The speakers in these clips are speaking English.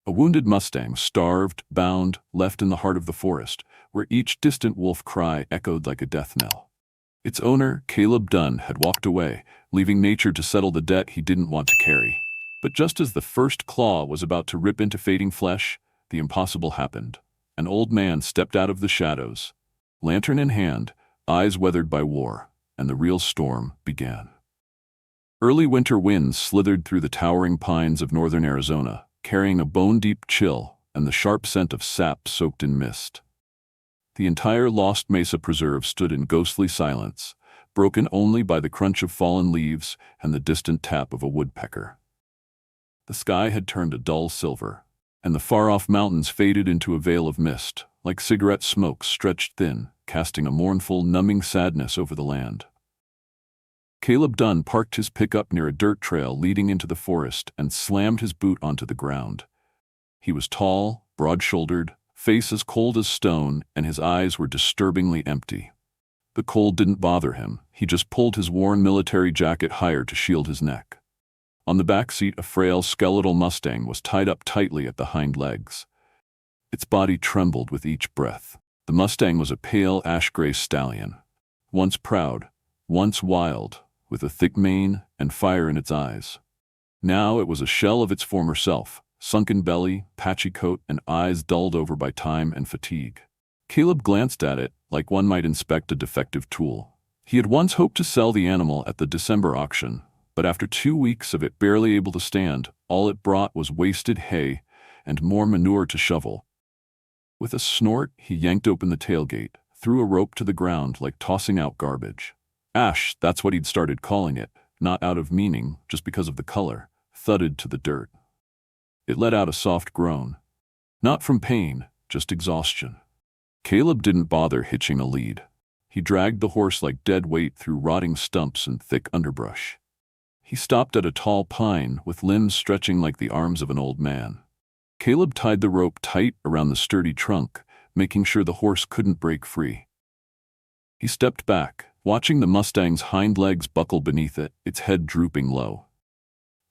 A wounded mustang, starved, bound, left in the heart of the forest, where each distant wolf cry echoed like a death knell. Its owner, Caleb Dunn, had walked away, leaving nature to settle the debt he didn't want to carry. But just as the first claw was about to rip into fading flesh, the impossible happened. An old man stepped out of the shadows, lantern in hand, eyes weathered by war, and the real storm began. Early winter winds slithered through the towering pines of northern Arizona, carrying a bone-deep chill and the sharp scent of sap soaked in mist. The entire Lost Mesa Preserve stood in ghostly silence, broken only by the crunch of fallen leaves and the distant tap of a woodpecker. The sky had turned a dull silver, and the far-off mountains faded into a veil of mist, like cigarette smoke stretched thin, casting a mournful, numbing sadness over the land. Caleb Dunn parked his pickup near a dirt trail leading into the forest and slammed his boot onto the ground. He was tall, broad-shouldered, face as cold as stone, and his eyes were disturbingly empty. The cold didn't bother him. He just pulled his worn military jacket higher to shield his neck. On the back seat, a frail, skeletal Mustang was tied up tightly at the hind legs. Its body trembled with each breath. The Mustang was a pale, ash-gray stallion, once proud, once wild, with a thick mane and fire in its eyes. Now it was a shell of its former self, sunken belly, patchy coat, and eyes dulled over by time and fatigue. Caleb glanced at it like one might inspect a defective tool. He had once hoped to sell the animal at the December auction, but after 2 weeks of it barely able to stand, all it brought was wasted hay and more manure to shovel. With a snort, he yanked open the tailgate, threw a rope to the ground like tossing out garbage. Ash, that's what he'd started calling it, not out of meaning, just because of the color, thudded to the dirt. It let out a soft groan. Not from pain, just exhaustion. Caleb didn't bother hitching a lead. He dragged the horse like dead weight through rotting stumps and thick underbrush. He stopped at a tall pine with limbs stretching like the arms of an old man. Caleb tied the rope tight around the sturdy trunk, making sure the horse couldn't break free. He stepped back, watching the Mustang's hind legs buckle beneath it, its head drooping low.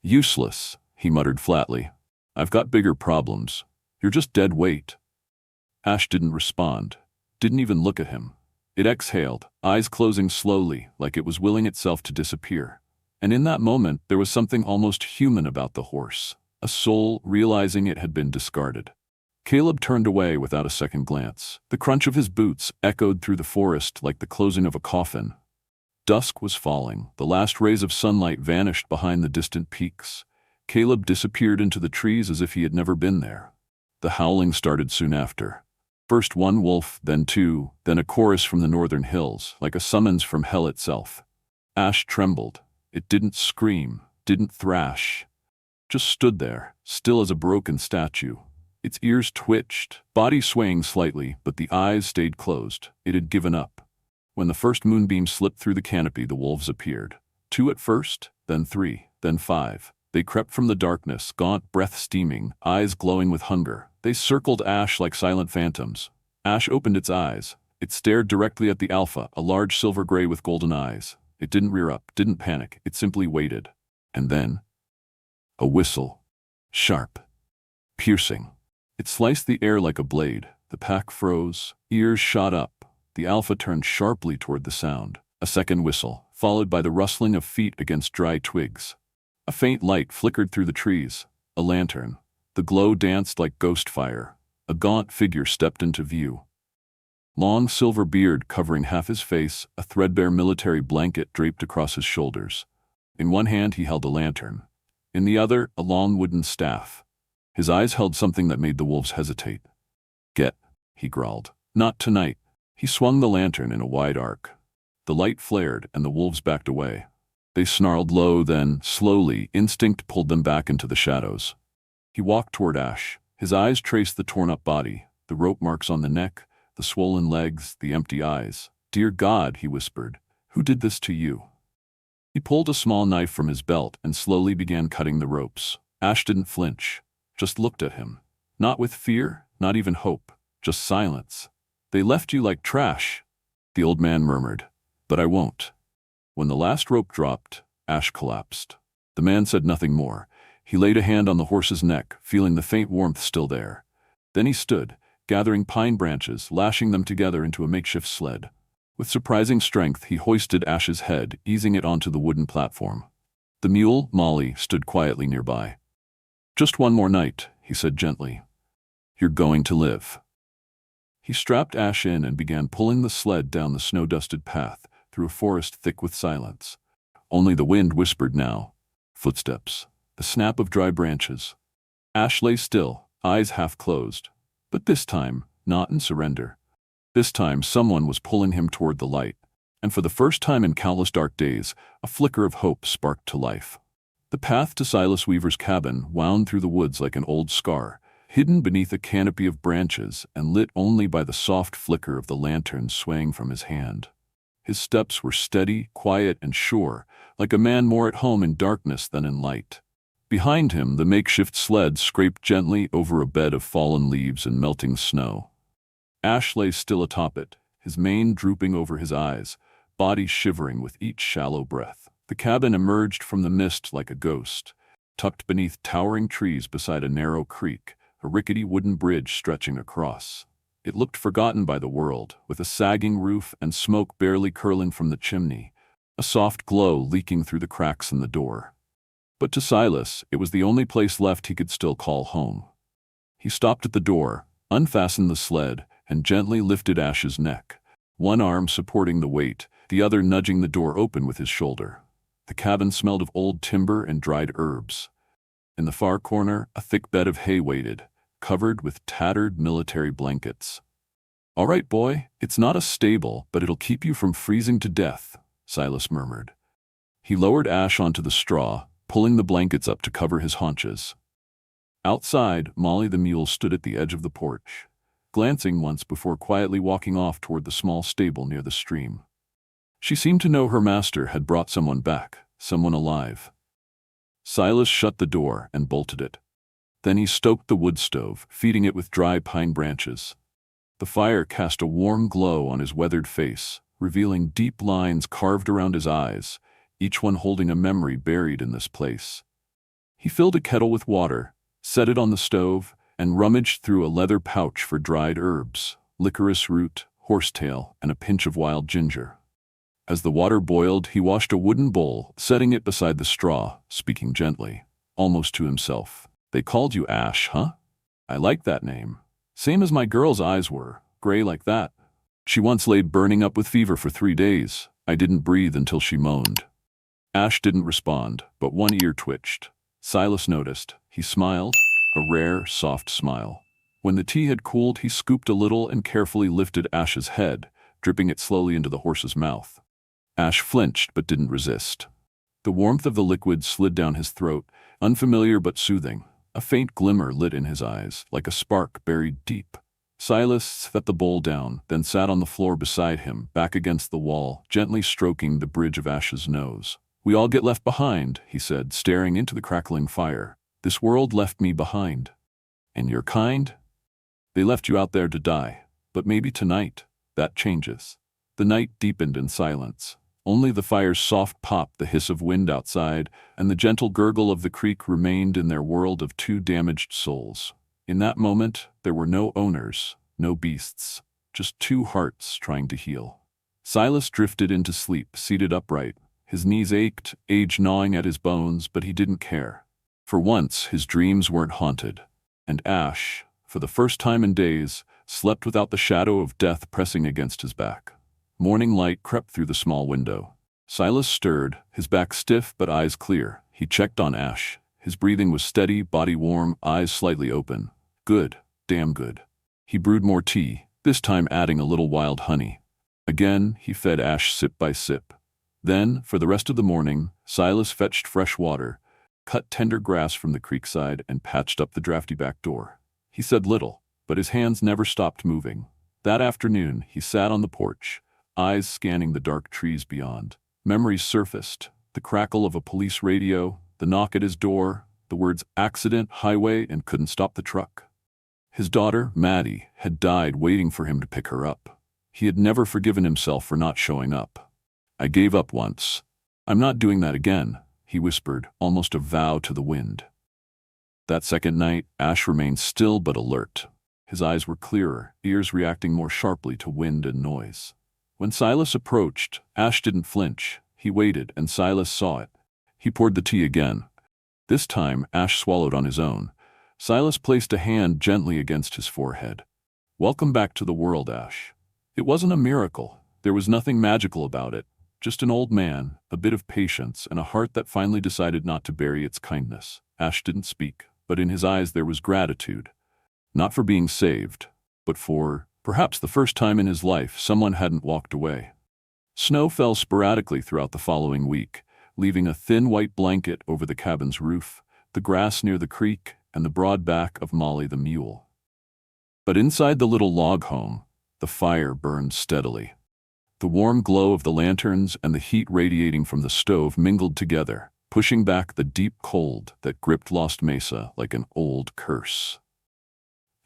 "Useless," he muttered flatly. "I've got bigger problems. You're just dead weight." Ash didn't respond, didn't even look at him. It exhaled, eyes closing slowly, like it was willing itself to disappear. And in that moment, there was something almost human about the horse, a soul realizing it had been discarded. Caleb turned away without a second glance. The crunch of his boots echoed through the forest like the closing of a coffin. Dusk was falling. The last rays of sunlight vanished behind the distant peaks. Caleb disappeared into the trees as if he had never been there. The howling started soon after. First one wolf, then two, then a chorus from the northern hills, like a summons from hell itself. Ash trembled. It didn't scream, didn't thrash. Just stood there, still as a broken statue. Its ears twitched, body swaying slightly, but the eyes stayed closed. It had given up. When the first moonbeam slipped through the canopy, the wolves appeared. 2 at first, then 3, then 5. They crept from the darkness, gaunt, breath steaming, eyes glowing with hunger. They circled Ash like silent phantoms. Ash opened its eyes. It stared directly at the alpha, a large silver gray with golden eyes. It didn't rear up, didn't panic. It simply waited. And then, a whistle. Sharp. Piercing. It sliced the air like a blade. The pack froze. Ears shot up. The alpha turned sharply toward the sound. A second whistle, followed by the rustling of feet against dry twigs. A faint light flickered through the trees. A lantern. The glow danced like ghost fire. A gaunt figure stepped into view. Long silver beard covering half his face, a threadbare military blanket draped across his shoulders. In one hand he held a lantern. In the other, a long wooden staff. His eyes held something that made the wolves hesitate. "Get," he growled. "Not tonight." He swung the lantern in a wide arc. The light flared and the wolves backed away. They snarled low, then, slowly, instinct pulled them back into the shadows. He walked toward Ash. His eyes traced the torn-up body, the rope marks on the neck, the swollen legs, the empty eyes. "Dear God," he whispered, "who did this to you?" He pulled a small knife from his belt and slowly began cutting the ropes. Ash didn't flinch, just looked at him. Not with fear, not even hope, just silence. "They left you like trash," the old man murmured. "But I won't." When the last rope dropped, Ash collapsed. The man said nothing more. He laid a hand on the horse's neck, feeling the faint warmth still there. Then he stood, gathering pine branches, lashing them together into a makeshift sled. With surprising strength, he hoisted Ash's head, easing it onto the wooden platform. The mule, Molly, stood quietly nearby. "Just one more night," he said gently. "You're going to live." He strapped Ash in and began pulling the sled down the snow-dusted path, through a forest thick with silence. Only the wind whispered now. Footsteps. The snap of dry branches. Ash lay still, eyes half closed. But this time, not in surrender. This time someone was pulling him toward the light. And for the first time in countless dark days, a flicker of hope sparked to life. The path to Silas Weaver's cabin wound through the woods like an old scar, hidden beneath a canopy of branches and lit only by the soft flicker of the lantern swaying from his hand. His steps were steady, quiet, and sure, like a man more at home in darkness than in light. Behind him, the makeshift sled scraped gently over a bed of fallen leaves and melting snow. Ash lay still atop it, his mane drooping over his eyes, body shivering with each shallow breath. The cabin emerged from the mist like a ghost, tucked beneath towering trees beside a narrow creek, a rickety wooden bridge stretching across. It looked forgotten by the world, with a sagging roof and smoke barely curling from the chimney, a soft glow leaking through the cracks in the door. But to Silas, it was the only place left he could still call home. He stopped at the door, unfastened the sled, and gently lifted Ash's neck, one arm supporting the weight, the other nudging the door open with his shoulder. The cabin smelled of old timber and dried herbs. In the far corner, a thick bed of hay waited, covered with tattered military blankets. "All right, boy, it's not a stable, but it'll keep you from freezing to death," Silas murmured. He lowered Ash onto the straw, pulling the blankets up to cover his haunches. Outside, Molly the mule stood at the edge of the porch, glancing once before quietly walking off toward the small stable near the stream. She seemed to know her master had brought someone back, someone alive. Silas shut the door and bolted it. Then he stoked the wood stove, feeding it with dry pine branches. The fire cast a warm glow on his weathered face, revealing deep lines carved around his eyes, each one holding a memory buried in this place. He filled a kettle with water, set it on the stove, and rummaged through a leather pouch for dried herbs, licorice root, horsetail, and a pinch of wild ginger. As the water boiled, he washed a wooden bowl, setting it beside the straw, speaking gently, almost to himself. "They called you Ash, huh? I like that name. Same as my girl's eyes were, gray like that. She once laid burning up with fever for 3 days. I didn't breathe until she moaned." Ash didn't respond, but one ear twitched. Silas noticed. He smiled, a rare, soft smile. When the tea had cooled, he scooped a little and carefully lifted Ash's head, dripping it slowly into the horse's mouth. Ash flinched but didn't resist. The warmth of the liquid slid down his throat, unfamiliar but soothing. A faint glimmer lit in his eyes, like a spark buried deep. Silas set the bowl down, then sat on the floor beside him, back against the wall, gently stroking the bridge of Ash's nose. "We all get left behind," he said, staring into the crackling fire. "This world left me behind. And your kind? They left you out there to die. But maybe tonight, that changes." The night deepened in silence. Only the fire's soft pop, the hiss of wind outside, and the gentle gurgle of the creek remained in their world of two damaged souls. In that moment, there were no owners, no beasts, just two hearts trying to heal. Silas drifted into sleep, seated upright. His knees ached, age gnawing at his bones, but he didn't care. For once, his dreams weren't haunted. And Ash, for the first time in days, slept without the shadow of death pressing against his back. Morning light crept through the small window. Silas stirred, his back stiff but eyes clear. He checked on Ash. His breathing was steady, body warm, eyes slightly open. Good, damn good. He brewed more tea, this time adding a little wild honey. Again, he fed Ash sip by sip. Then, for the rest of the morning, Silas fetched fresh water, cut tender grass from the creekside, and patched up the drafty back door. He said little, but his hands never stopped moving. That afternoon, he sat on the porch, eyes scanning the dark trees beyond. Memories surfaced, the crackle of a police radio, the knock at his door, the words accident, highway, and couldn't stop the truck. His daughter, Maddie, had died waiting for him to pick her up. He had never forgiven himself for not showing up. "I gave up once. I'm not doing that again," he whispered, almost a vow to the wind. That second night, Ash remained still but alert. His eyes were clearer, ears reacting more sharply to wind and noise. When Silas approached, Ash didn't flinch. He waited, and Silas saw it. He poured the tea again. This time, Ash swallowed on his own. Silas placed a hand gently against his forehead. "Welcome back to the world, Ash." It wasn't a miracle. There was nothing magical about it. Just an old man, a bit of patience, and a heart that finally decided not to bury its kindness. Ash didn't speak, but in his eyes there was gratitude. Not for being saved, but for, perhaps the first time in his life, someone hadn't walked away. Snow fell sporadically throughout the following week, leaving a thin white blanket over the cabin's roof, the grass near the creek, and the broad back of Molly the mule. But inside the little log home, the fire burned steadily. The warm glow of the lanterns and the heat radiating from the stove mingled together, pushing back the deep cold that gripped Lost Mesa like an old curse.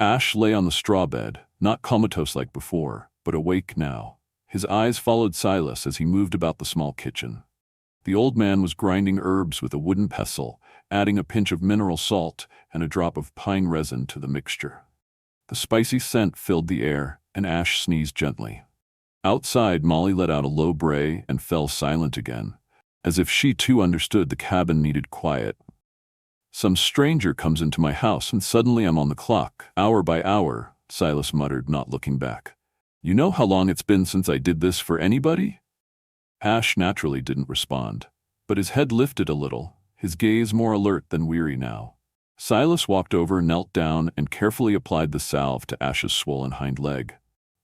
Ash lay on the straw bed, not comatose like before, but awake now. His eyes followed Silas as he moved about the small kitchen. The old man was grinding herbs with a wooden pestle, adding a pinch of mineral salt and a drop of pine resin to the mixture. The spicy scent filled the air, and Ash sneezed gently. Outside, Molly let out a low bray and fell silent again, as if she too understood the cabin needed quiet. "Some stranger comes into my house and suddenly I'm on the clock, hour by hour," Silas muttered, not looking back. "You know how long it's been since I did this for anybody?" Ash naturally didn't respond, but his head lifted a little, his gaze more alert than weary now. Silas walked over, knelt down, and carefully applied the salve to Ash's swollen hind leg.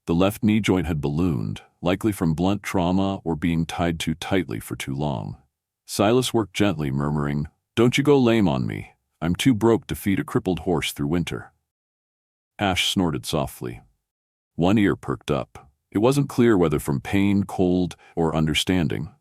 The left knee joint had ballooned, likely from blunt trauma or being tied too tightly for too long. Silas worked gently, murmuring, "Don't you go lame on me. I'm too broke to feed a crippled horse through winter." Ash snorted softly. One ear perked up. It wasn't clear whether from pain, cold, or understanding.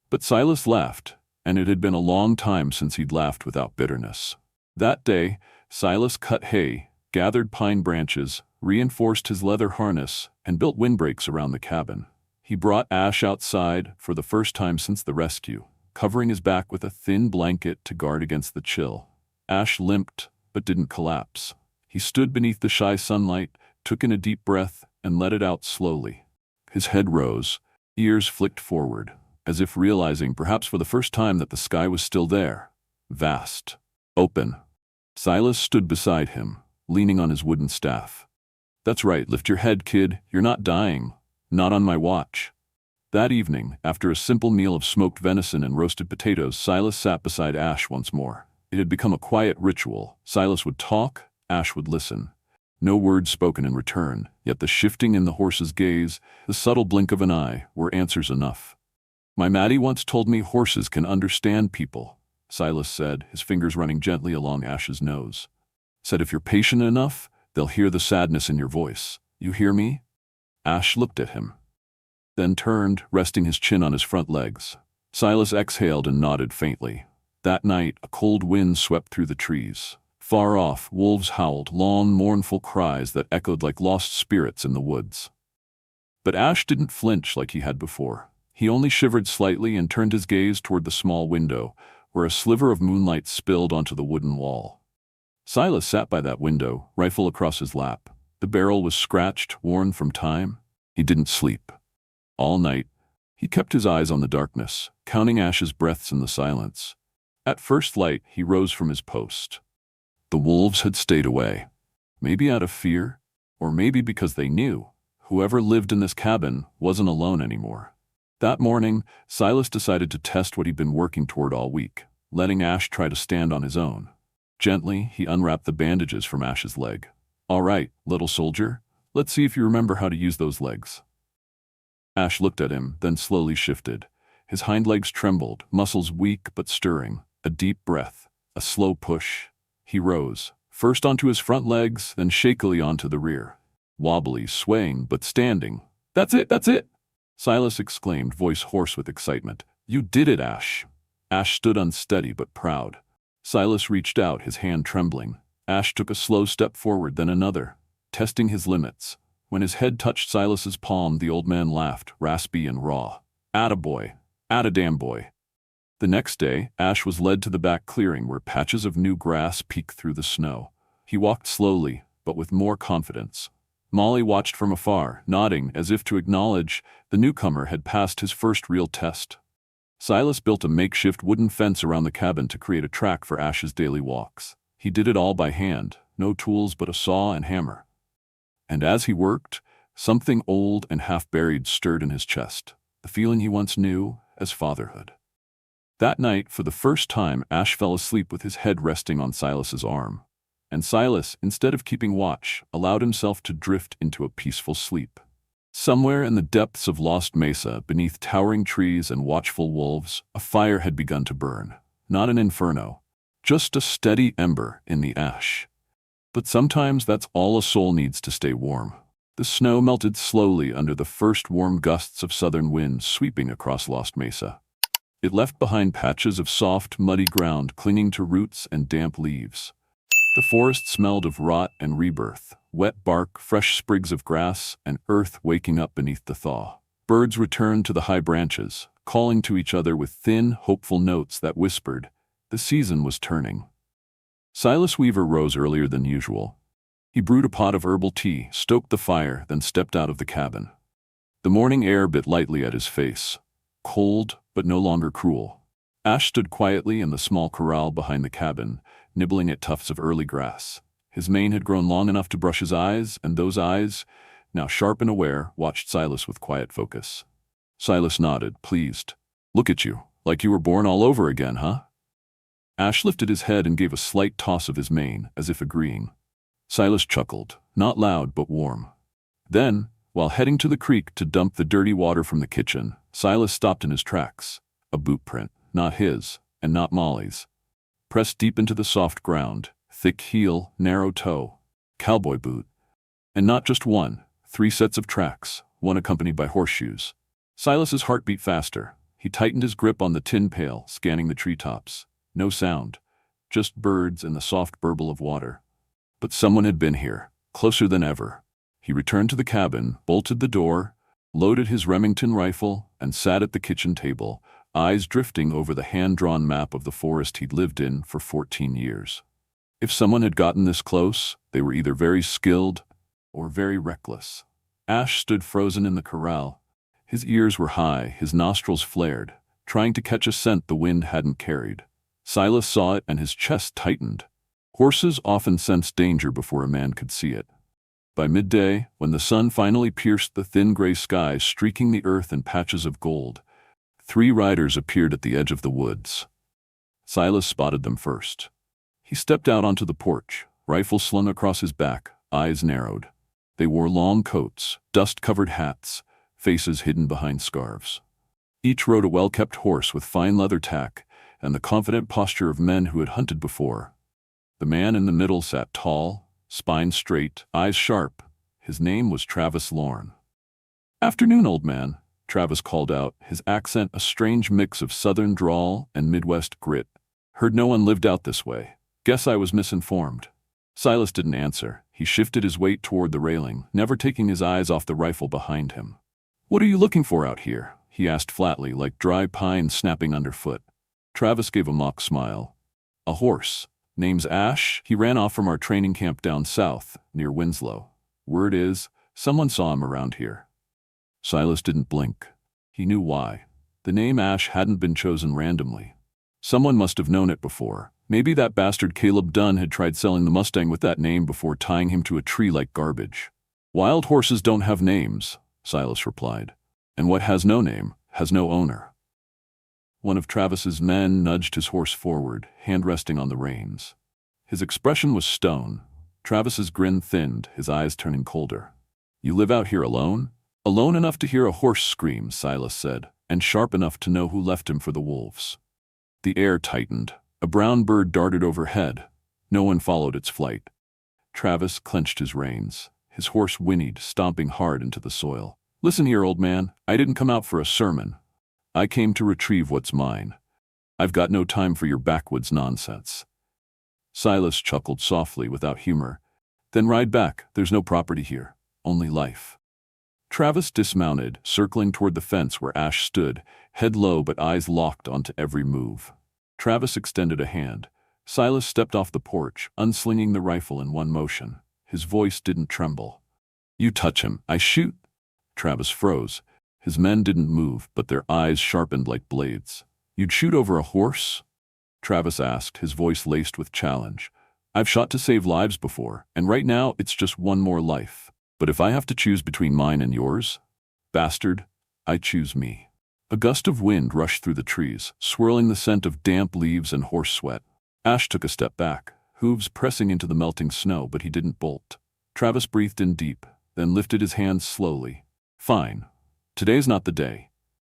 But Silas laughed, and it had been a long time since he'd laughed without bitterness. That day, Silas cut hay, gathered pine branches, reinforced his leather harness, and built windbreaks around the cabin. He brought Ash outside for the first time since the rescue, covering his back with a thin blanket to guard against the chill. Ash limped, but didn't collapse. He stood beneath the shy sunlight, took in a deep breath, and let it out slowly. His head rose, ears flicked forward, as if realizing perhaps for the first time that the sky was still there, vast, open. Silas stood beside him, leaning on his wooden staff. "That's right, lift your head, kid, you're not dying. Not on my watch." That evening, after a simple meal of smoked venison and roasted potatoes, Silas sat beside Ash once more. It had become a quiet ritual. Silas would talk, Ash would listen. No words spoken in return, yet the shifting in the horse's gaze, the subtle blink of an eye, were answers enough. "My Maddie once told me horses can understand people," Silas said, his fingers running gently along Ash's nose. "Said if you're patient enough, they'll hear the sadness in your voice. You hear me?" Ash looked at him, then turned, resting his chin on his front legs. Silas exhaled and nodded faintly. That night, a cold wind swept through the trees. Far off, wolves howled, long, mournful cries that echoed like lost spirits in the woods. But Ash didn't flinch like he had before. He only shivered slightly and turned his gaze toward the small window, where a sliver of moonlight spilled onto the wooden wall. Silas sat by that window, rifle across his lap. The barrel was scratched, worn from time. He didn't sleep. All night, he kept his eyes on the darkness, counting Ash's breaths in the silence. At first light, he rose from his post. The wolves had stayed away. Maybe out of fear, or maybe because they knew whoever lived in this cabin wasn't alone anymore. That morning, Silas decided to test what he'd been working toward all week, letting Ash try to stand on his own. Gently, he unwrapped the bandages from Ash's leg. "All right, little soldier, let's see if you remember how to use those legs." Ash looked at him, then slowly shifted. His hind legs trembled, muscles weak but stirring. A deep breath, a slow push. He rose, first onto his front legs, then shakily onto the rear. Wobbly, swaying, but standing. "That's it, that's it!" Silas exclaimed, voice hoarse with excitement. "You did it, Ash." Ash stood unsteady but proud. Silas reached out, his hand trembling. Ash took a slow step forward, then another, testing his limits. When his head touched Silas's palm, the old man laughed, raspy and raw. "Attaboy. Atta damn boy." The next day, Ash was led to the back clearing where patches of new grass peeked through the snow. He walked slowly, but with more confidence. Molly watched from afar, nodding as if to acknowledge the newcomer had passed his first real test. Silas built a makeshift wooden fence around the cabin to create a track for Ash's daily walks. He did it all by hand, no tools but a saw and hammer. And as he worked, something old and half-buried stirred in his chest, the feeling he once knew as fatherhood. That night, for the first time, Ash fell asleep with his head resting on Silas's arm. And Silas, instead of keeping watch, allowed himself to drift into a peaceful sleep. Somewhere in the depths of Lost Mesa, beneath towering trees and watchful wolves, a fire had begun to burn. Not an inferno, just a steady ember in the ash. But sometimes that's all a soul needs to stay warm. The snow melted slowly under the first warm gusts of southern wind sweeping across Lost Mesa. It left behind patches of soft, muddy ground clinging to roots and damp leaves. The forest smelled of rot and rebirth, wet bark, fresh sprigs of grass, and earth waking up beneath the thaw. Birds returned to the high branches, calling to each other with thin, hopeful notes that whispered, the season was turning. Silas Weaver rose earlier than usual. He brewed a pot of herbal tea, stoked the fire, then stepped out of the cabin. The morning air bit lightly at his face, cold but no longer cruel. Ash stood quietly in the small corral behind the cabin, nibbling at tufts of early grass. His mane had grown long enough to brush his eyes, and those eyes, now sharp and aware, watched Silas with quiet focus. Silas nodded, pleased. Look at you, like you were born all over again, huh? Ash lifted his head and gave a slight toss of his mane, as if agreeing. Silas chuckled, not loud but warm. Then, while heading to the creek to dump the dirty water from the kitchen, Silas stopped in his tracks. A boot print, not his, and not Molly's. Pressed deep into the soft ground, thick heel, narrow toe, cowboy boot. And not just one, 3 sets of tracks, one accompanied by horseshoes. Silas's heart beat faster. He tightened his grip on the tin pail, scanning the treetops. No sound, just birds and the soft burble of water. But someone had been here, closer than ever. He returned to the cabin, bolted the door, loaded his Remington rifle, and sat at the kitchen table, eyes drifting over the hand-drawn map of the forest he'd lived in for 14 years. If someone had gotten this close, they were either very skilled or very reckless. Ash stood frozen in the corral. His ears were high, his nostrils flared, trying to catch a scent the wind hadn't carried. Silas saw it and his chest tightened. Horses often sensed danger before a man could see it. By midday, when the sun finally pierced the thin gray sky streaking the earth in patches of gold, 3 riders appeared at the edge of the woods. Silas spotted them first. He stepped out onto the porch, rifle slung across his back, eyes narrowed. They wore long coats, dust-covered hats, faces hidden behind scarves. Each rode a well-kept horse with fine leather tack and the confident posture of men who had hunted before. The man in the middle sat tall, spine straight, eyes sharp. His name was Travis Lorne. "Afternoon, old man," Travis called out, his accent a strange mix of southern drawl and Midwest grit. "Heard no one lived out this way. Guess I was misinformed." Silas didn't answer. He shifted his weight toward the railing, never taking his eyes off the rifle behind him. "What are you looking for out here?" he asked flatly, like dry pine snapping underfoot. Travis gave a mock smile. "A horse. Name's Ash. He ran off from our training camp down south, near Winslow. Word is, someone saw him around here." Silas didn't blink. He knew why. The name Ash hadn't been chosen randomly. Someone must have known it before. Maybe that bastard Caleb Dunn had tried selling the Mustang with that name before tying him to a tree like garbage. "Wild horses don't have names," Silas replied. "And what has no name has no owner." One of Travis's men nudged his horse forward, hand resting on the reins. His expression was stone. Travis's grin thinned, his eyes turning colder. "You live out here alone?" "Alone enough to hear a horse scream," Silas said, "and sharp enough to know who left him for the wolves." The air tightened. A brown bird darted overhead. No one followed its flight. Travis clenched his reins. His horse whinnied, stomping hard into the soil. "Listen here, old man. I didn't come out for a sermon. I came to retrieve what's mine. I've got no time for your backwoods nonsense." Silas chuckled softly without humor. "Then ride back. There's no property here, only life." Travis dismounted, circling toward the fence where Ash stood, head low but eyes locked onto every move. Travis extended a hand. Silas stepped off the porch, unslinging the rifle in one motion. His voice didn't tremble. "You touch him, I shoot." Travis froze. His men didn't move, but their eyes sharpened like blades. "You'd shoot over a horse?" Travis asked, his voice laced with challenge. "I've shot to save lives before, and right now it's just one more life. But if I have to choose between mine and yours, bastard, I choose me." A gust of wind rushed through the trees, swirling the scent of damp leaves and horse sweat. Ash took a step back, hooves pressing into the melting snow, but he didn't bolt. Travis breathed in deep, then lifted his hands slowly. "Fine. Today's not the day."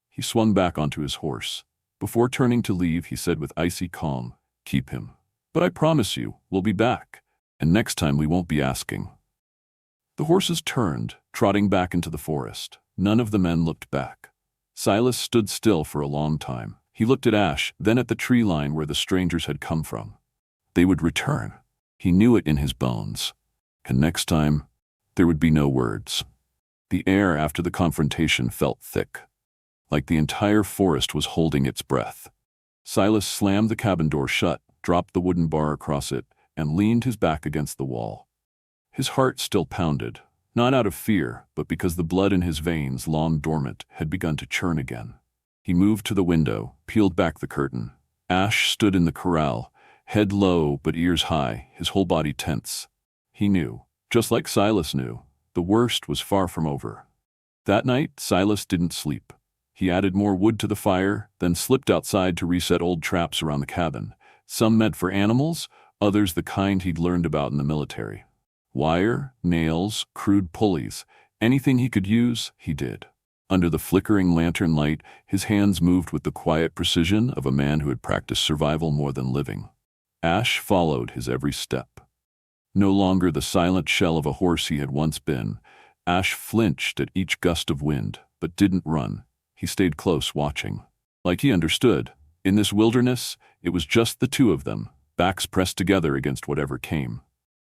He swung back onto his horse. Before turning to leave, he said with icy calm, "Keep him. But I promise you, we'll be back. And next time we won't be asking." The horses turned, trotting back into the forest. None of the men looked back. Silas stood still for a long time. He looked at Ash, then at the tree line where the strangers had come from. They would return. He knew it in his bones. And next time, there would be no words. The air after the confrontation felt thick, like the entire forest was holding its breath. Silas slammed the cabin door shut, dropped the wooden bar across it, and leaned his back against the wall. His heart still pounded, not out of fear, but because the blood in his veins, long dormant, had begun to churn again. He moved to the window, peeled back the curtain. Ash stood in the corral, head low but ears high, his whole body tense. He knew, just like Silas knew, the worst was far from over. That night, Silas didn't sleep. He added more wood to the fire, then slipped outside to reset old traps around the cabin. Some meant for animals, others the kind he'd learned about in the military. Wire, nails, crude pulleys, anything he could use, he did. Under the flickering lantern light, his hands moved with the quiet precision of a man who had practiced survival more than living. Ash followed his every step. No longer the silent shell of a horse he had once been, Ash flinched at each gust of wind, but didn't run. He stayed close, watching. Like he understood, in this wilderness, it was just the two of them, backs pressed together against whatever came.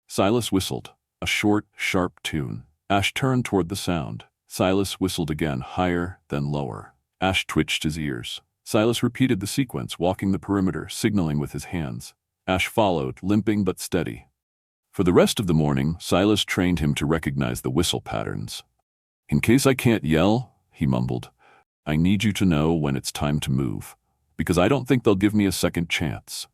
Silas whistled, a short, sharp tune. Ash turned toward the sound. Silas whistled again, higher, then lower. Ash twitched his ears. Silas repeated the sequence, walking the perimeter, signaling with his hands. Ash followed, limping but steady. For the rest of the morning, Silas trained him to recognize the whistle patterns. "In case I can't yell," he mumbled, "I need you to know when it's time to move, because I don't think they'll give me a second chance."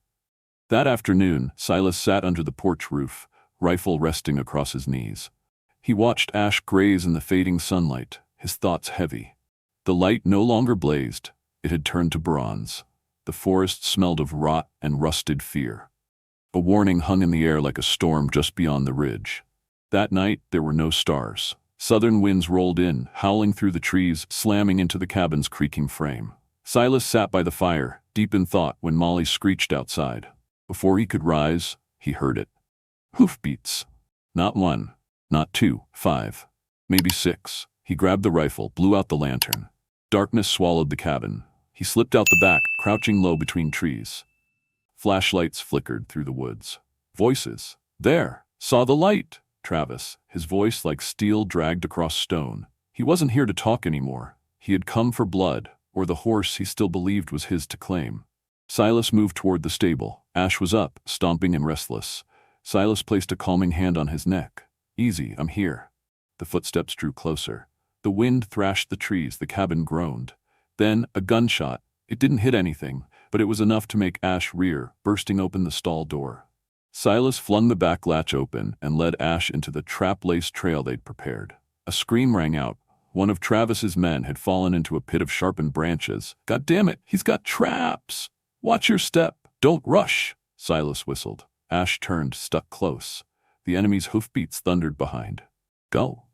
That afternoon, Silas sat under the porch roof, rifle resting across his knees. He watched Ash graze in the fading sunlight, his thoughts heavy. The light no longer blazed, it had turned to bronze. The forest smelled of rot and rusted fear. A warning hung in the air like a storm just beyond the ridge. That night, there were no stars. Southern winds rolled in, howling through the trees, slamming into the cabin's creaking frame. Silas sat by the fire, deep in thought, when Molly screeched outside. Before he could rise, he heard it. Hoofbeats. Not one, not two, 5, maybe 6. He grabbed the rifle, blew out the lantern. Darkness swallowed the cabin. He slipped out the back, crouching low between trees. Flashlights flickered through the woods. Voices. "There! Saw the light!" Travis, his voice like steel dragged across stone. He wasn't here to talk anymore. He had come for blood, or the horse he still believed was his to claim. Silas moved toward the stable. Ash was up, stomping and restless. Silas placed a calming hand on his neck. "Easy, I'm here." The footsteps drew closer. The wind thrashed the trees, the cabin groaned. Then, a gunshot. It didn't hit anything, but it was enough to make Ash rear, bursting open the stall door. Silas flung the back latch open and led Ash into the trap-laced trail they'd prepared. A scream rang out. One of Travis's men had fallen into a pit of sharpened branches. "God damn it, he's got traps! Watch your step! Don't rush!" Silas whistled. Ash turned, stuck close. The enemy's hoofbeats thundered behind. "Go,"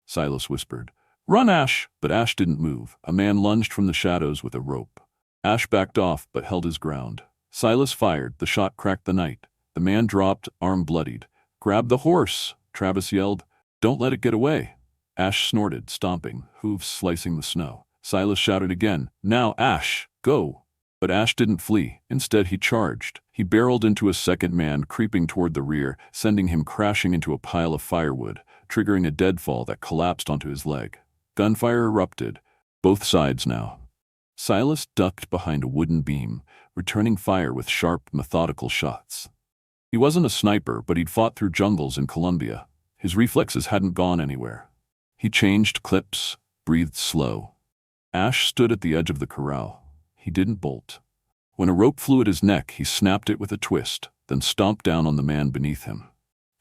Silas whispered. "Run, Ash!" But Ash didn't move. A man lunged from the shadows with a rope. Ash backed off but held his ground. Silas fired. The shot cracked the night. The man dropped, arm bloodied. "Grab the horse!" Travis yelled. "Don't let it get away!" Ash snorted, stomping, hooves slicing the snow. Silas shouted again, "Now, Ash, go!" But Ash didn't flee. Instead, he charged. He barreled into a second man, creeping toward the rear, sending him crashing into a pile of firewood, triggering a deadfall that collapsed onto his leg. Gunfire erupted, both sides now. Silas ducked behind a wooden beam, returning fire with sharp, methodical shots. He wasn't a sniper, but he'd fought through jungles in Colombia. His reflexes hadn't gone anywhere. He changed clips, breathed slow. Ash stood at the edge of the corral. He didn't bolt. When a rope flew at his neck, he snapped it with a twist, then stomped down on the man beneath him.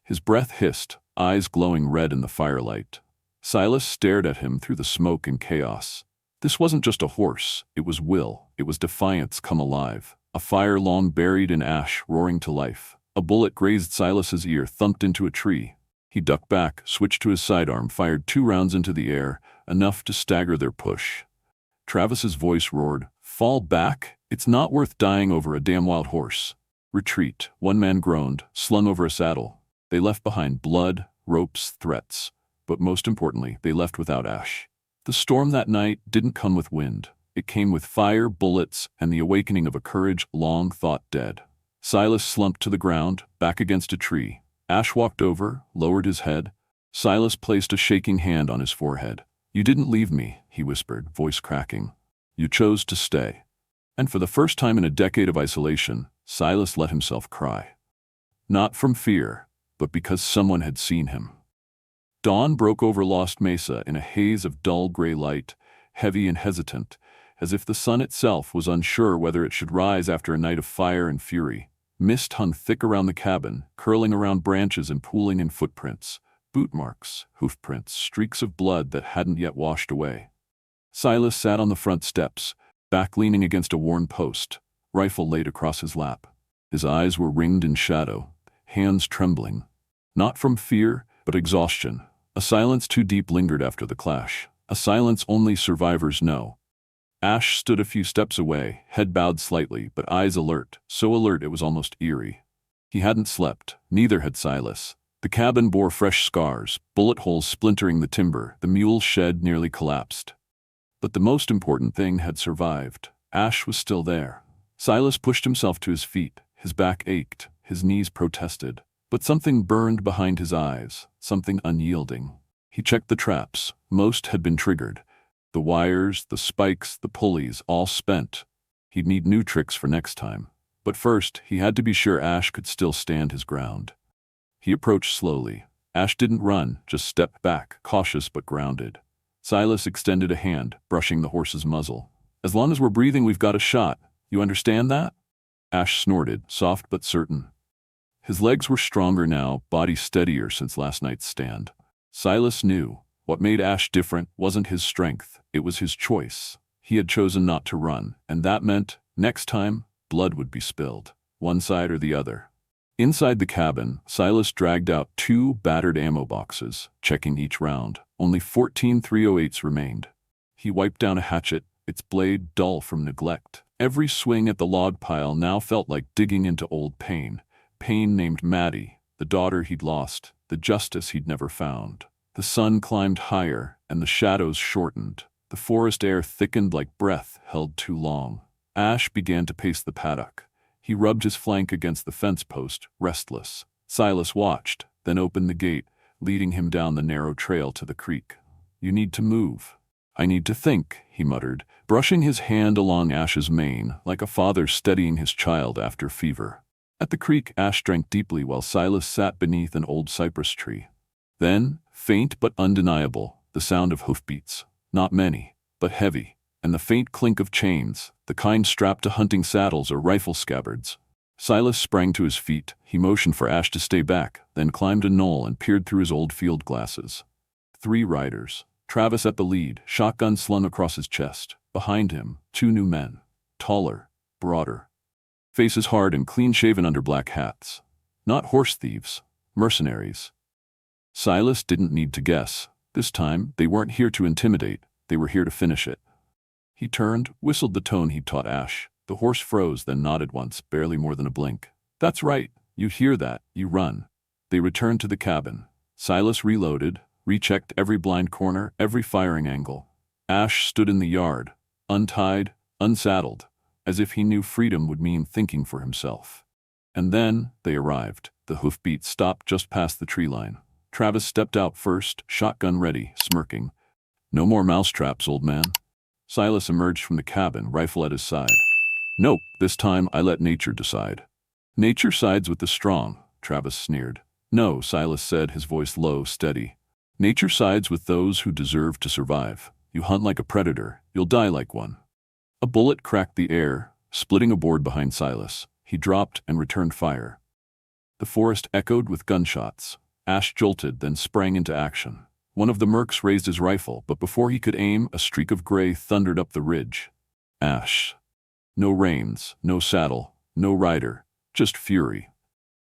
His breath hissed, eyes glowing red in the firelight. Silas stared at him through the smoke and chaos. This wasn't just a horse, it was will, it was defiance come alive. A fire long buried in ash roaring to life. A bullet grazed Silas's ear, thumped into a tree. He ducked back, switched to his sidearm, fired 2 rounds into the air, enough to stagger their push. Travis's voice roared, "Fall back? It's not worth dying over a damn wild horse." "Retreat," one man groaned, slung over a saddle. They left behind blood, ropes, threats. But most importantly, they left without Ash. The storm that night didn't come with wind. It came with fire, bullets, and the awakening of a courage long thought dead. Silas slumped to the ground, back against a tree. Ash walked over, lowered his head. Silas placed a shaking hand on his forehead. "You didn't leave me," he whispered, voice cracking. "You chose to stay." And for the first time in a decade of isolation, Silas let himself cry. Not from fear, but because someone had seen him. Dawn broke over Lost Mesa in a haze of dull gray light, heavy and hesitant, as if the sun itself was unsure whether it should rise after a night of fire and fury. Mist hung thick around the cabin, curling around branches and pooling in footprints, boot marks, hoof prints, streaks of blood that hadn't yet washed away. Silas sat on the front steps, back leaning against a worn post, rifle laid across his lap. His eyes were ringed in shadow, hands trembling. Not from fear, but exhaustion. A silence too deep lingered after the clash, a silence only survivors know. Ash stood a few steps away, head bowed slightly, but eyes alert, so alert it was almost eerie. He hadn't slept, neither had Silas. The cabin bore fresh scars, bullet holes splintering the timber, the mule's shed nearly collapsed. But the most important thing had survived. Ash was still there. Silas pushed himself to his feet. His back ached, his knees protested. But something burned behind his eyes, something unyielding. He checked the traps. Most had been triggered. The wires, the spikes, the pulleys, all spent. He'd need new tricks for next time. But first, he had to be sure Ash could still stand his ground. He approached slowly. Ash didn't run, just stepped back, cautious but grounded. Silas extended a hand, brushing the horse's muzzle. "As long as we're breathing, we've got a shot. You understand that?" Ash snorted, soft but certain. His legs were stronger now, body steadier since last night's stand. Silas knew. What made Ash different wasn't his strength, it was his choice. He had chosen not to run, and that meant, next time, blood would be spilled, one side or the other. Inside the cabin, Silas dragged out 2 battered ammo boxes, checking each round. Only 14 .308s remained. He wiped down a hatchet, its blade dull from neglect. Every swing at the log pile now felt like digging into old pain. Pain named Maddie, the daughter he'd lost, the justice he'd never found. The sun climbed higher, and the shadows shortened. The forest air thickened like breath held too long. Ash began to pace the paddock. He rubbed his flank against the fence post, restless. Silas watched, then opened the gate, leading him down the narrow trail to the creek. "You need to move." "I need to think," he muttered, brushing his hand along Ash's mane, like a father steadying his child after fever. At the creek, Ash drank deeply while Silas sat beneath an old cypress tree. Then, faint but undeniable, the sound of hoofbeats. Not many, but heavy, and the faint clink of chains, the kind strapped to hunting saddles or rifle scabbards. Silas sprang to his feet. He motioned for Ash to stay back, then climbed a knoll and peered through his old field glasses. 3 riders. Travis at the lead, shotgun slung across his chest. Behind him, 2 new men. Taller, broader. Faces hard and clean-shaven under black hats. Not horse thieves, mercenaries. Silas didn't need to guess. This time, they weren't here to intimidate, they were here to finish it. He turned, whistled the tone he'd taught Ash. The horse froze, then nodded once, barely more than a blink. "That's right, you hear that, you run." They returned to the cabin. Silas reloaded, rechecked every blind corner, every firing angle. Ash stood in the yard, untied, unsaddled, as if he knew freedom would mean thinking for himself. And then, they arrived. The hoofbeats stopped just past the tree line. Travis stepped out first, shotgun ready, smirking. No more mousetraps, old man. Silas emerged from the cabin, rifle at his side. Nope, this time I let nature decide. Nature sides with the strong, Travis sneered. No, Silas said, his voice low, steady. Nature sides with those who deserve to survive. You hunt like a predator, you'll die like one. A bullet cracked the air, splitting a board behind Silas. He dropped and returned fire. The forest echoed with gunshots. Ash jolted, then sprang into action. One of the mercs raised his rifle, but before he could aim, a streak of gray thundered up the ridge. Ash. No reins, no saddle, no rider, just fury.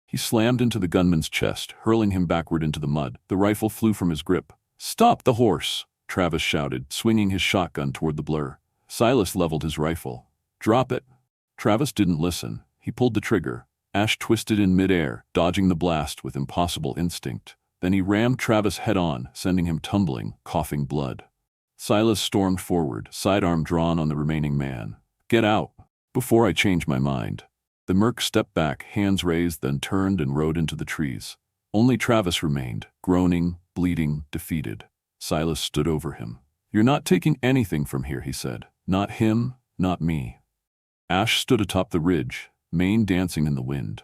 He slammed into the gunman's chest, hurling him backward into the mud. The rifle flew from his grip. Stop the horse, Travis shouted, swinging his shotgun toward the blur. Silas leveled his rifle. Drop it. Travis didn't listen. He pulled the trigger. Ash twisted in midair, dodging the blast with impossible instinct. Then he rammed Travis head-on, sending him tumbling, coughing blood. Silas stormed forward, sidearm drawn on the remaining man. Get out, before I change my mind. The merc stepped back, hands raised, then turned and rode into the trees. Only Travis remained, groaning, bleeding, defeated. Silas stood over him. You're not taking anything from here, he said. Not him, not me. Ash stood atop the ridge, mane dancing in the wind.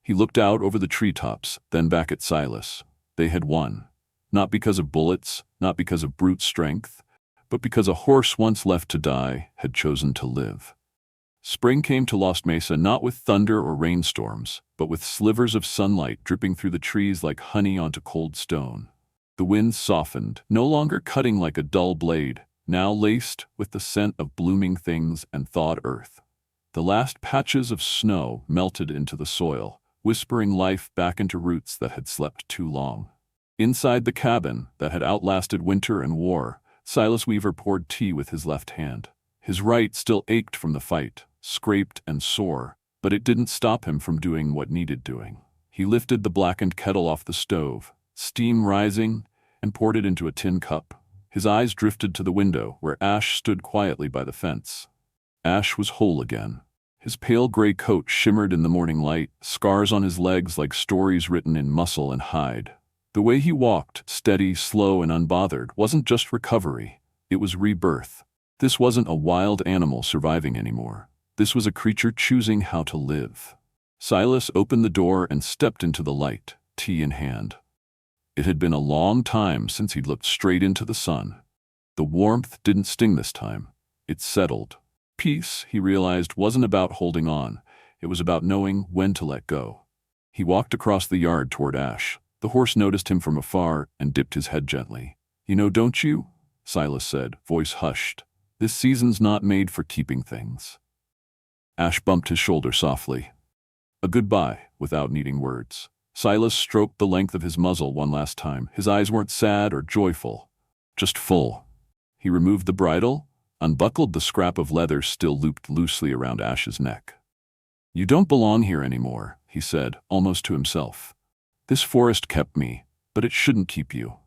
He looked out over the treetops, then back at Silas. They had won. Not because of bullets, not because of brute strength, but because a horse once left to die had chosen to live. Spring came to Lost Mesa not with thunder or rainstorms, but with slivers of sunlight dripping through the trees like honey onto cold stone. The winds softened, no longer cutting like a dull blade, now laced with the scent of blooming things and thawed earth. The last patches of snow melted into the soil, whispering life back into roots that had slept too long. Inside the cabin that had outlasted winter and war, Silas Weaver poured tea with his left hand. His right still ached from the fight, scraped and sore, but it didn't stop him from doing what needed doing. He lifted the blackened kettle off the stove, steam rising, and poured it into a tin cup. His eyes drifted to the window where Ash stood quietly by the fence. Ash was whole again. His pale gray coat shimmered in the morning light, scars on his legs like stories written in muscle and hide. The way he walked, steady, slow, and unbothered, wasn't just recovery. It was rebirth. This wasn't a wild animal surviving anymore. This was a creature choosing how to live. Silas opened the door and stepped into the light, tea in hand. It had been a long time since he'd looked straight into the sun. The warmth didn't sting this time. It settled. Peace, he realized, wasn't about holding on. It was about knowing when to let go. He walked across the yard toward Ash. The horse noticed him from afar and dipped his head gently. You know, don't you? Silas said, voice hushed. This season's not made for keeping things. Ash bumped his shoulder softly. A goodbye, without needing words. Silas stroked the length of his muzzle one last time. His eyes weren't sad or joyful, just full. He removed the bridle, unbuckled the scrap of leather still looped loosely around Ash's neck. You don't belong here anymore, he said, almost to himself. This forest kept me, but it shouldn't keep you.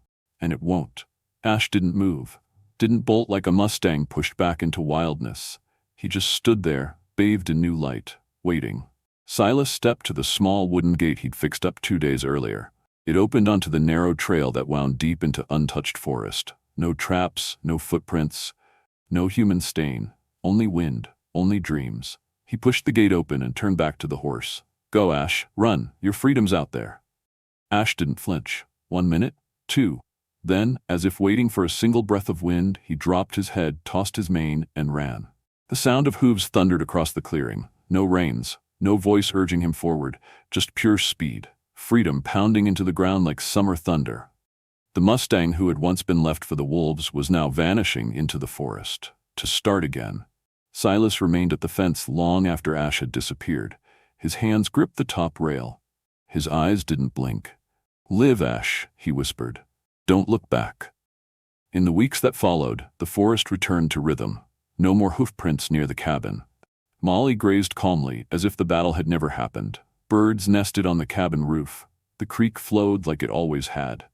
And it won't. Ash didn't move, didn't bolt like a Mustang pushed back into wildness. He just stood there, bathed in new light, waiting. Silas stepped to the small wooden gate he'd fixed up 2 days earlier. It opened onto the narrow trail that wound deep into untouched forest. No traps, no footprints, no human stain, only wind, only dreams. He pushed the gate open and turned back to the horse. Go, Ash, run, your freedom's out there. Ash didn't flinch. 1 minute, 2. Then, as if waiting for a single breath of wind, he dropped his head, tossed his mane, and ran. The sound of hooves thundered across the clearing. No reins, no voice urging him forward, just pure speed. Freedom pounding into the ground like summer thunder. The Mustang who had once been left for the wolves was now vanishing into the forest, to start again. Silas remained at the fence long after Ash had disappeared. His hands gripped the top rail. His eyes didn't blink. Live, Ash, he whispered. Don't look back. In the weeks that followed, the forest returned to rhythm. No more hoofprints near the cabin. Molly grazed calmly, as if the battle had never happened. Birds nested on the cabin roof. The creek flowed like it always had.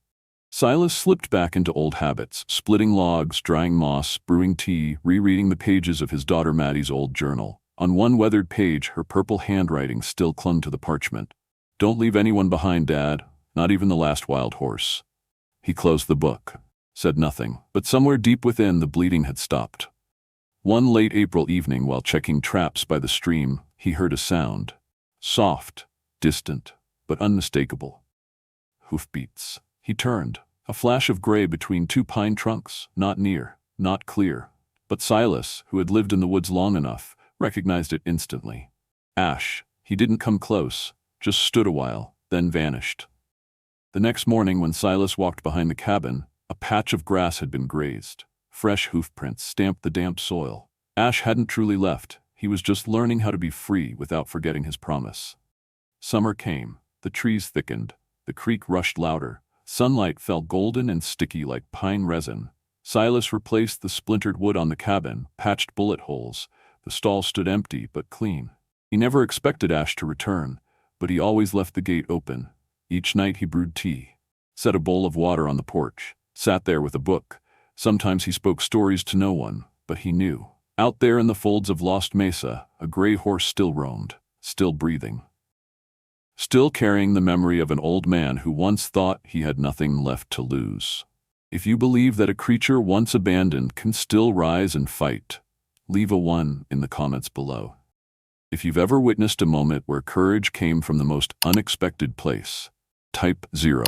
Silas slipped back into old habits, splitting logs, drying moss, brewing tea, rereading the pages of his daughter Maddie's old journal. On one weathered page, her purple handwriting still clung to the parchment. Don't leave anyone behind, Dad, not even the last wild horse. He closed the book. said nothing, but somewhere deep within the bleeding had stopped. One late April evening, while checking traps by the stream, he heard a sound. Soft, distant, but unmistakable. Hoofbeats. He turned. A flash of gray between two pine trunks, not near, not clear. But Silas, who had lived in the woods long enough, recognized it instantly. Ash. He didn't come close, just stood a while, then vanished. The next morning, when Silas walked behind the cabin, a patch of grass had been grazed. Fresh hoofprints stamped the damp soil. Ash hadn't truly left. He was just learning how to be free without forgetting his promise. Summer came. The trees thickened. The creek rushed louder. Sunlight fell golden and sticky like pine resin. Silas replaced the splintered wood on the cabin, patched bullet holes. The stall stood empty but clean. He never expected Ash to return, but he always left the gate open. Each night he brewed tea, set a bowl of water on the porch, sat there with a book. Sometimes he spoke stories to no one, but he knew. Out there in the folds of Lost Mesa, a gray horse still roamed, still breathing. Still carrying the memory of an old man who once thought he had nothing left to lose. If you believe that a creature once abandoned can still rise and fight, leave a 1 in the comments below. If you've ever witnessed a moment where courage came from the most unexpected place, type 0.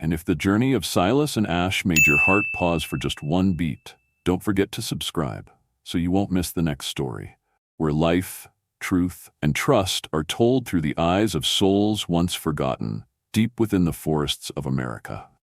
And if the journey of Silas and Ash made your heart pause for just one beat, don't forget to subscribe so you won't miss the next story, where life, truth, and trust are told through the eyes of souls once forgotten, deep within the forests of America.